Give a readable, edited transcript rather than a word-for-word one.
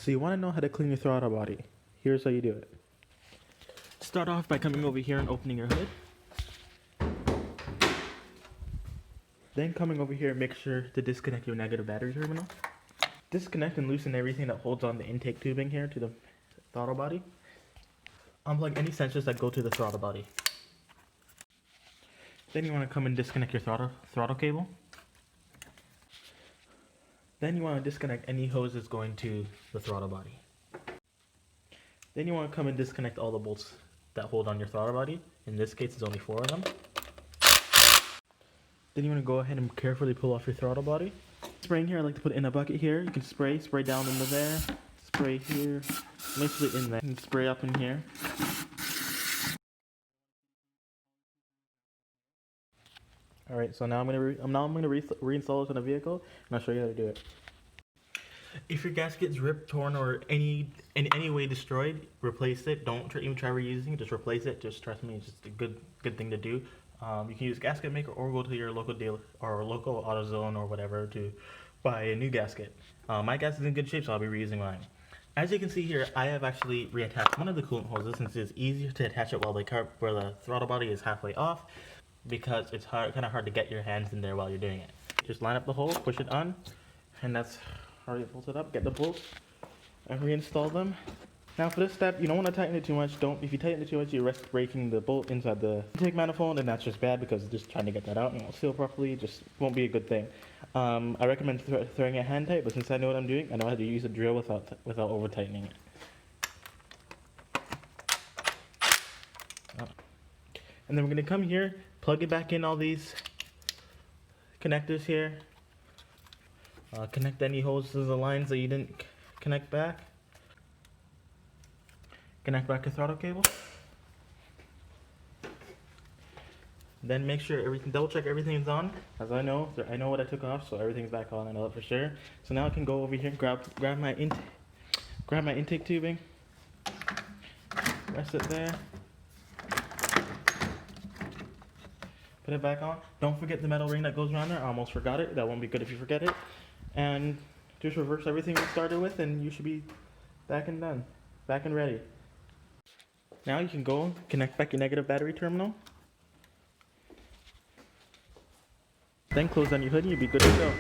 So you want to know how to clean your throttle body. Here's how you do it. Start off by coming over here and opening your hood. Then coming over here, make sure to disconnect your negative battery terminal. Disconnect and loosen everything that holds on the intake tubing here to the throttle body. Unplug any sensors that go to the throttle body. Then you want to come and disconnect your throttle cable. Then you want to disconnect any hoses going to the throttle body. Then you want to come and disconnect all the bolts that hold on your throttle body. In this case, it's only 4 of them. Then you want to go ahead and carefully pull off your throttle body. Spraying here, I like to put it in a bucket here. You can spray down into there, spray here, mostly in there, and spray up in here. Alright, so now I'm gonna reinstall this in the vehicle, and I'll show you how to do it. If your gasket's ripped, torn, or in any way destroyed, replace it. Don't even try reusing it. Just replace it. Just trust me, it's just a good thing to do. You can use gasket maker or go to your local dealer or local AutoZone or whatever to buy a new gasket. My gasket's in good shape, so I'll be reusing mine. As you can see here, I have actually reattached one of the coolant hoses since it's easier to attach it while where the throttle body is halfway off, because it's kind of hard to get your hands in there while you're doing it. Just line up the hole, push it on, and that's how you bolt it up. Get the bolts and reinstall them. Now for this step, you don't want to tighten it too much. If you tighten it too much, you risk breaking the bolt inside the intake manifold, and that's just bad because just trying to get that out and it won't seal properly just won't be a good thing. I recommend throwing it hand tight, but since I know what I'm doing, I know how to use a drill without over tightening it. And then we're gonna come here, plug it back in all these connectors here. Connect any hoses or lines that you didn't connect back. Connect back your throttle cable. Then make sure double check everything's on. As I know what I took off, so everything's back on. I know that for sure. So now I can go over here, grab my intake tubing, rest it there, put it back on. Don't forget the metal ring that goes around there. I almost forgot it. That won't be good if you forget it. And just reverse everything we started with, and you should be back and done, back and ready. Now you can go connect back your negative battery terminal. Then close down your hood and you'll be good to go.